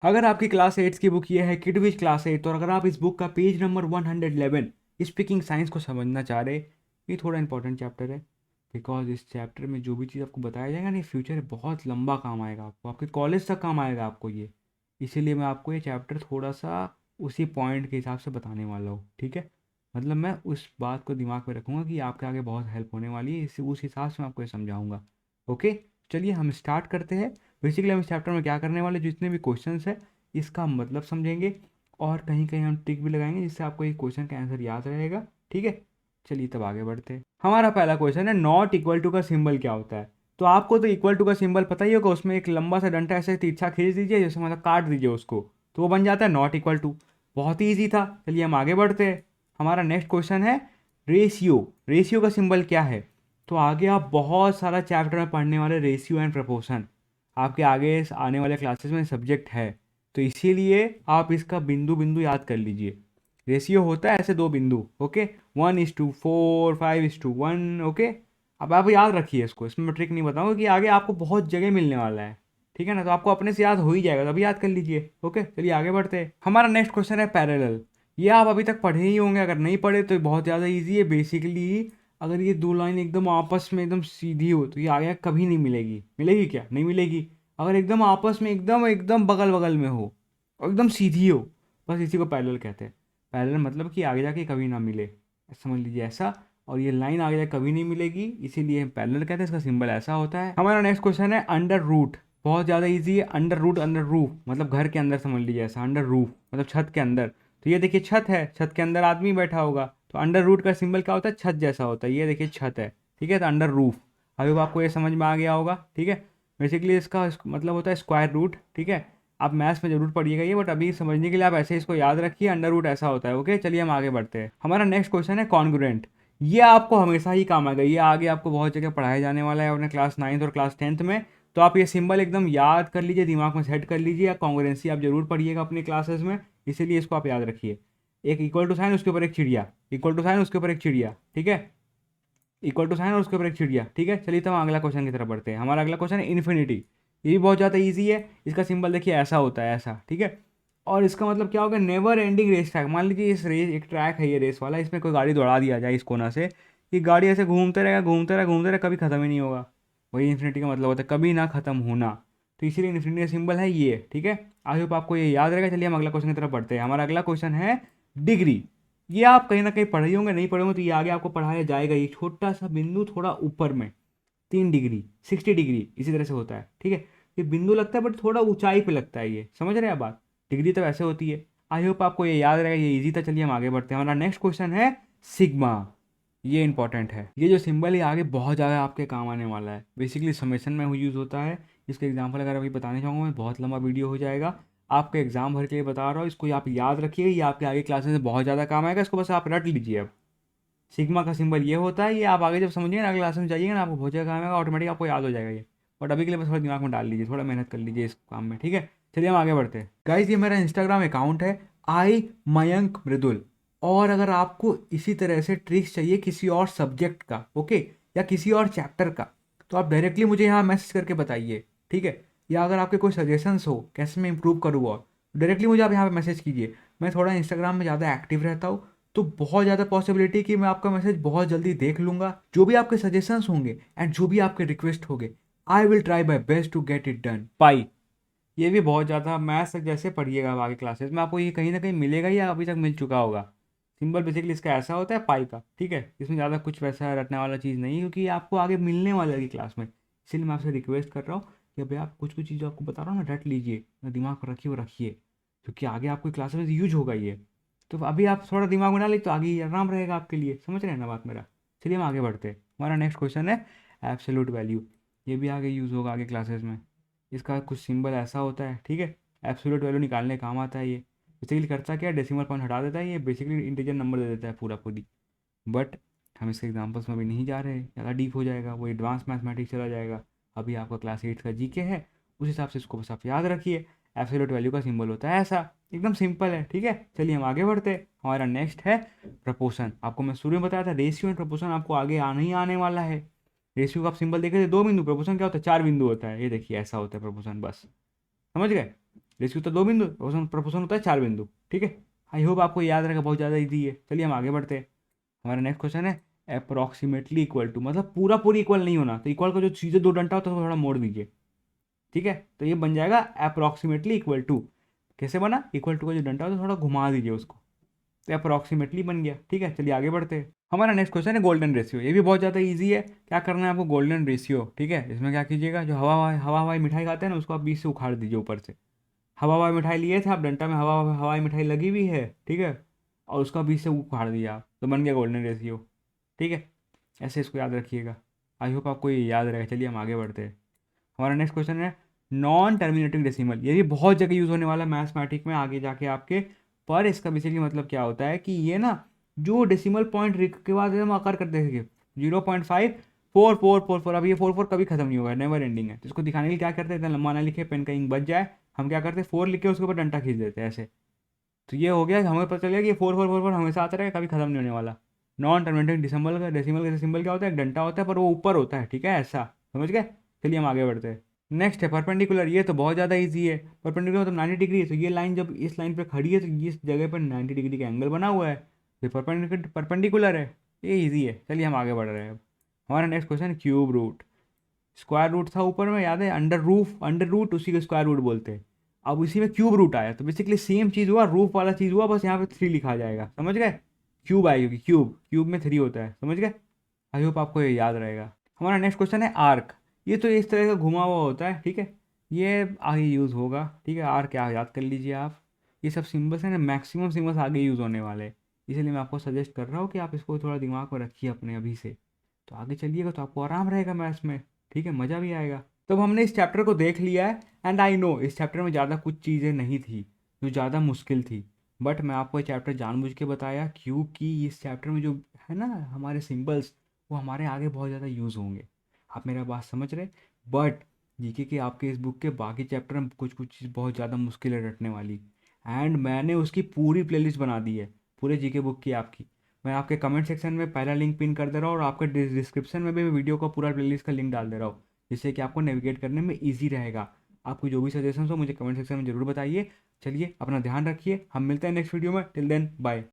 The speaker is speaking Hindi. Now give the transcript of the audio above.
अगर आपकी क्लास 8 की बुक ये है किडविज क्लास 8, और अगर आप इस बुक का पेज नंबर 111 स्पीकिंग साइंस को समझना चाह रहे, ये थोड़ा इंपॉर्टेंट चैप्टर है। बिकॉज इस चैप्टर में जो भी चीज़ आपको बताया जाएगा ना, फ्यूचर में बहुत लंबा काम आएगा आपको, आपके कॉलेज तक काम आएगा आपको ये। इसीलिए मैं आपको ये चैप्टर थोड़ा सा उसी पॉइंट के हिसाब से बताने वाला हूँ, ठीक है। मतलब मैं उस बात को दिमाग में रखूँगा कि आपके आगे बहुत हेल्प होने वाली है, इसी उस हिसाब से मैं आपको ये समझाऊँगा। ओके, चलिए हम स्टार्ट करते हैं। बेसिकली हम इस चैप्टर में क्या करने वाले, जितने भी क्वेश्चंस है इसका मतलब समझेंगे, और कहीं कहीं हम ट्रिक भी लगाएंगे जिससे आपको ये क्वेश्चन का आंसर याद रहेगा, ठीक है। चलिए तब आगे बढ़ते हैं। हमारा पहला क्वेश्चन है नॉट इक्वल टू का सिंबल क्या होता है। तो आपको तो इक्वल टू का सिंबल पता ही होगा, उसमें एक लंबा सा डंडा ऐसे तिरछा खींच दीजिए, जैसे मतलब काट दीजिए उसको, तो वो बन जाता है नॉट इक्वल टू। बहुत ही ईजी था। चलिए हम आगे बढ़ते हैं। हमारा नेक्स्ट क्वेश्चन है रेशियो। रेशियो का सिंबल क्या है। तो आगे आप बहुत सारा चैप्टर में पढ़ने वाले रेशियो एंड प्रपोर्शन, आपके आगे आने वाले क्लासेस में सब्जेक्ट है, तो इसीलिए आप इसका बिंदु बिंदु याद कर लीजिए। रेशियो होता है ऐसे दो बिंदु, ओके, 1:4, 5:1, ओके। अब आप याद रखिए इसको, इसमें मैं ट्रिक नहीं बताऊंगा कि आगे आपको बहुत जगह मिलने वाला है, ठीक है ना, तो आपको अपने से याद हो ही जाएगा, तो अभी याद कर लीजिए। ओके, चलिए आगे बढ़ते हैं। हमारा नेक्स्ट क्वेश्चन है पैरेलल। ये आप अभी तक पढ़े ही होंगे, अगर नहीं पढ़े तो बहुत ज़्यादा ईजी है। बेसिकली अगर ये दो लाइन एकदम आपस में एकदम सीधी हो तो ये आगे कभी नहीं मिलेगी। मिलेगी क्या, नहीं मिलेगी। अगर एकदम आपस में एकदम एकदम बगल बगल में हो और एकदम सीधी हो, बस इसी को पैरेलल कहते हैं। पैरेलल मतलब कि आगे जाके कभी ना मिले, समझ लीजिए ऐसा। और ये लाइन आगे जाके कभी नहीं मिलेगी, इसीलिए पैरेलल कहते हैं, इसका सिंबल ऐसा होता है। हमारा नेक्स्ट क्वेश्चन है अंडर रूट। बहुत ज़्यादा इजी है। अंडर रूट, अंडर रूफ मतलब घर के अंदर, समझ लीजिए ऐसा। अंडर रूफ मतलब छत के अंदर। तो ये देखिए छत है, छत के अंदर आदमी बैठा होगा, तो अंडर रूट का सिंबल क्या होता है, छत जैसा होता है। ये देखिए छत है, ठीक है, तो अंडर रूफ। अभी आपको ये समझ में आ गया होगा, ठीक है। बेसिकली इसका मतलब होता है स्क्वायर रूट, ठीक है। आप मैथ्स में जरूर पढ़िएगा ये, बट अभी समझने के लिए आप ऐसे इसको याद रखिए, अंडर रूट ऐसा होता है। ओके, चलिए हम आगे बढ़ते हैं। हमारा नेक्स्ट क्वेश्चन है कॉन्ग्रुएंट। ये आपको हमेशा ही काम आएगा, ये आगे आपको बहुत जगह पढ़ाया जाने वाला है अपने क्लास 9th और क्लास 10th में। तो आप ये सिंबल एकदम याद कर लीजिए, दिमाग में सेट कर लीजिए, या कॉन्ग्रुएंसी आप जरूर पढ़िएगा अपनी क्लासेस में, इसीलिए इसको आप याद रखिए। एक इक्वल टू साइन, उसके ऊपर एक चिड़िया, इक्वल टू साइन, उसके ऊपर एक चिड़िया, ठीक है। इक्वल टू साइन और उसके ऊपर एक चिड़िया, ठीक है। चलिए तो हम अगला क्वेश्चन की तरफ बढ़ते हैं। हमारा अगला क्वेश्चन है इन्फिनिटी। ये भी बहुत ज़्यादा ईजी है। इसका सिंबल देखिए ऐसा होता है, ऐसा, ठीक है। और इसका मतलब क्या होगा, नेवर एंडिंग रेस ट्रैक। मान लीजिए इस रेस, एक ट्रैक है ये रेस वाला, इसमें कोई गाड़ी दौड़ा दिया जाए इस कोना से, ये गाड़ी ऐसे घूमते रहेगा, घूमते रहेगा, घूमते रहेगा, कभी खत्म ही नहीं होगा। वही इन्फिनिटी का मतलब होता है, कभी ना खत्म होना। तो इसीलिए इन्फिनिटी का सिंबल है ये, ठीक है। आई होप आपको ये याद रहेगा। चलिए हम अगला क्वेश्चन की तरफ बढ़ते हैं। हमारा अगला क्वेश्चन है डिग्री। ये आप कहीं ना कहीं पढ़े होंगे, नहीं पढ़े होंगे तो ये आगे आपको पढ़ाया जाएगा। ये छोटा सा बिंदु थोड़ा ऊपर में, 3 डिग्री, 60 डिग्री इसी तरह से होता है, ठीक है। ये बिंदु लगता है बट थोड़ा ऊंचाई पे लगता है, ये समझ रहे हैं आप बात। डिग्री तो वैसे होती है। आई होप आपको ये याद रहेगा, ये इजी था। चलिए हम आगे बढ़ते हैं। हमारा नेक्स्ट क्वेश्चन है सिग्मा। ये इंपॉर्टेंट है। ये जो सिंबल है आगे बहुत ज़्यादा आपके काम आने वाला है। बेसिकली समेशन में यूज़ होता है। इसके एग्जाम्पल अगर अभी बताने चाहूँगा मैं, बहुत लंबा वीडियो हो जाएगा। आपके एग्जाम भर के लिए बता रहा हूँ, इसको आप याद रखिए, ये आपके आगे क्लासेस में बहुत ज़्यादा काम आएगा, इसको बस आप रट लीजिए अब। सिग्मा का सिंबल ये होता है, ये आप आगे जब समझिए ना, अगले क्लास में जाइएगा ना, आपको बहुत जगह काम आएगा, ऑटोमेटिक आपको याद हो जाएगा ये। बट अभी के लिए बस थोड़ा दिमाग में डाल लीजिए, थोड़ा मेहनत कर लीजिए इस काम में, ठीक है। चलिए हम आगे बढ़ते हैं। गाइज ये मेरा इंस्टाग्राम अकाउंट है, आई मयंक मृदुल। और अगर आपको इसी तरह से ट्रिक्स चाहिए किसी और सब्जेक्ट का, ओके, या किसी और चैप्टर का, तो आप डायरेक्टली मुझे यहाँ मैसेज करके बताइए, ठीक है। या अगर आपके कोई सजेशंस हो कैसे मैं इंप्रूव करूँ, और डायरेक्टली मुझे आप यहाँ पे मैसेज कीजिए। मैं थोड़ा इंस्टाग्राम में ज़्यादा एक्टिव रहता हूँ, तो बहुत ज़्यादा पॉसिबिलिटी कि मैं आपका मैसेज बहुत जल्दी देख लूँगा। जो भी आपके सजेशंस होंगे एंड जो भी आपके रिक्वेस्ट होंगे, I will try my best to get it done. Pi, ये भी बहुत ज़्यादा मैथ्स जैसे पढ़िएगा अब आगे क्लासेस में, आपको ये कहीं ना कहीं मिलेगा या अभी तक मिल चुका होगा। सिंबल बेसिकली इसका ऐसा होता है पाई का, ठीक है। इसमें ज़्यादा कुछ वैसा रटने वाला चीज़ नहीं है, क्योंकि ये आपको आगे मिलने वाला है क्लास में। इसीलिए मैं आपसे रिक्वेस्ट कर रहा हूँ कि अभी आप कुछ कुछ चीज़ आपको बता रहा हूँ ना, रट लीजिए, दिमाग पर रखिए, वो रखिए, क्योंकि आगे आपको क्लास में यूज होगा ये। तो अभी आप थोड़ा दिमाग में डालिए तो आगे आराम रहेगा आपके लिए, समझ रहे हैं ना बात मेरा। चलिए हम आगे बढ़ते हैं। हमारा नेक्स्ट क्वेश्चन है एब्सोल्यूट वैल्यू। ये भी आगे यूज़ होगा आगे क्लासेस में। इसका कुछ सिंबल ऐसा होता है, ठीक है। एब्सोल्यूट वैल्यू निकालने का काम आता है ये। बेसिकली करता क्या है, डेसिमल पॉइंट हटा देता है, ये बेसिकली इंटीजर नंबर दे देता है पूरा पूरी। बट हम इसके एग्जांपल्स में भी नहीं जा रहे, ज़्यादा डीप हो जाएगा, वो एडवांस मैथमेटिक्स चला जाएगा। अभी आपका क्लास 8 का जीके है, उस हिसाब से इसको बस आप याद रखिए। एब्सोल्यूट वैल्यू का सिंबल होता है ऐसा, एकदम सिंपल है, ठीक है। चलिए हम आगे बढ़ते हैं। हमारा नेक्स्ट है प्रपोर्शन। आपको मैं शुरू में बताया था रेशियो एंड प्रपोर्शन आपको आगे आने ही आने वाला है। रेशियो का आप सिंबल देखे थे 2 बिंदु, प्रपोर्शन क्या होता है 4 बिंदु होता है। ये देखिए ऐसा होता है प्रपोर्शन, बस समझ गए। रेशियो तो 2 बिंदु, प्रोपोर्शन होता है 4 बिंदु। ठीक है, आई होप आपको याद रहेगा, बहुत ज़्यादा ईजी है। चलिए हम आगे बढ़ते हैं। हमारा नेक्स्ट क्वेश्चन है अप्रोक्सीमेटली इक्वल टू, मतलब पूरा पूरी इक्वल नहीं होना, तो इक्वल का जो सीधे दो डंटा होता है उसको थोड़ा मोड़ दीजिए। ठीक है, तो ये बन जाएगा अप्रोक्सीमेटली इक्वल टू। कैसे बना? इक्वल टू का जो डंटा होता है थोड़ा घुमा दीजिए उसको, तो अप्रोक्सीमेटली बन गया। ठीक है, चलिए आगे बढ़ते हैं। हमारा नेक्स्ट क्वेश्चन है गोल्डन रेशियो। ये भी बहुत ज़्यादा इजी है। क्या करना है आपको? Golden ratio. ठीक है, इसमें क्या कीजिएगा, जो हवा हवाई मिठाई खाते हैं ना, उसको आप बीच से उखाड़ दीजिए ऊपर से। हवा हवाई मिठाई लिए थे आप, डंटा में हवा हवाई मिठाई लगी हुई है, ठीक है, और उसका बीच से उखाड़ दिया आप, तो बन गया गोल्डन रेशियो। ठीक है, ऐसे इसको याद रखिएगा। आई होप आपको ये याद रहे। चलिए हम आगे बढ़ते हैं। हमारा नेक्स्ट क्वेश्चन है नॉन टर्मिनेटिंग डेसिमल। ये भी बहुत जगह यूज़ होने वाला है मैथमेटिक में आगे जाके आपके। पर इसका बेसिकली मतलब क्या होता है कि ये ना, जो डेसिमल पॉइंट के बाद हम आकर करते थे 0.54444, अब ये 44 कभी खत्म नहीं होगा, नेवर एंडिंग है। तो इसको दिखाने के लिए क्या करते हैं, इतना लंबा ना लिखे, पेन का इंक बच जाए, हम क्या करते हैं 4 लिख के उसके ऊपर डंटा खींच देते हैं ऐसे। तो ये हो गया, हमें पता चलेगा कि ये 4444 हमेशा आता रहेगा, कभी खत्म नहीं होने वाला। नॉन टर्मिनेटिंग डेसिमल का सिंबल क्या होता है? एक डंटा होता है, पर वो ऊपर होता है। ठीक है, ऐसा समझ गए। चलिए हम आगे बढ़ते हैं। नेक्स्ट है परपेंडिकुलर। ये तो बहुत ज़्यादा इजी है। परपेंडिकुलर मतलब 90 डिग्री है, तो ये लाइन जब इस लाइन पे खड़ी है तो इस जगह पर 90 डिग्री का एंगल बना हुआ है, ये परपेंडिकुलर है। ये इजी है। चलिए हम आगे बढ़ रहे हैं अब। हमारा next question cube root. Square root था ऊपर में, याद है? अंडर रूट उसी को स्क्वायर रूट बोलते हैं। अब इसी में क्यूब रूट आया, तो बेसिकली सेम चीज़ हुआ, रूफ वाला चीज़ हुआ, बस यहाँ पे 3 लिखा जाएगा। समझ गए? क्यूब आएगी, क्यूब क्यूब में 3 होता है। समझ गए? आई होप आपको ये याद रहेगा। हमारा नेक्स्ट क्वेश्चन है आर्क। ये तो इस तरह का घुमा हुआ होता है। ठीक है, ये आगे यूज़ होगा। ठीक है, आर्क क्या याद कर लीजिए आप। ये सब सिम्बल्स हैं ना, मैक्सिमम सिम्बल्स आगे यूज़ होने वाले हैं, इसलिए मैं आपको सजेस्ट कर रहा हूँ कि आप इसको थोड़ा दिमाग में रखिए अपने अभी से। तो आगे चलिएगा तो आपको आराम रहेगा मैथ्स में। ठीक है, मज़ा भी आएगा। तब हमने इस चैप्टर को देख लिया है, एंड आई नो इस चैप्टर में ज़्यादा कुछ चीज़ें नहीं थी जो ज़्यादा मुश्किल थी, बट मैं आपको ये चैप्टर जानबूझ के बताया क्योंकि इस चैप्टर में जो है ना हमारे सिंबल्स, वो हमारे आगे बहुत ज़्यादा यूज़ होंगे। आप मेरा बात समझ रहे? बट जीके के आपके इस बुक के बाकी चैप्टर में कुछ कुछ चीज़ बहुत ज़्यादा मुश्किल है रटने वाली, एंड मैंने उसकी पूरी प्लेलिस्ट बना दी है पूरे जीके बुक की आपकी। मैं आपके कमेंट सेक्शन में पहला लिंक पिन कर दे रहा हूँ, और आपके डिस्क्रिप्शन में भी मैं वीडियो का पूरा प्लेलिस्ट का लिंक डाल दे रहा हूँ, जिससे कि आपको नेविगेट करने में ईजी रहेगा। आपको जो भी सजेशन हो मुझे कमेंट सेक्शन में ज़रूर बताइए। चलिए अपना ध्यान रखिए, हम मिलते हैं नेक्स्ट वीडियो में। Till then bye.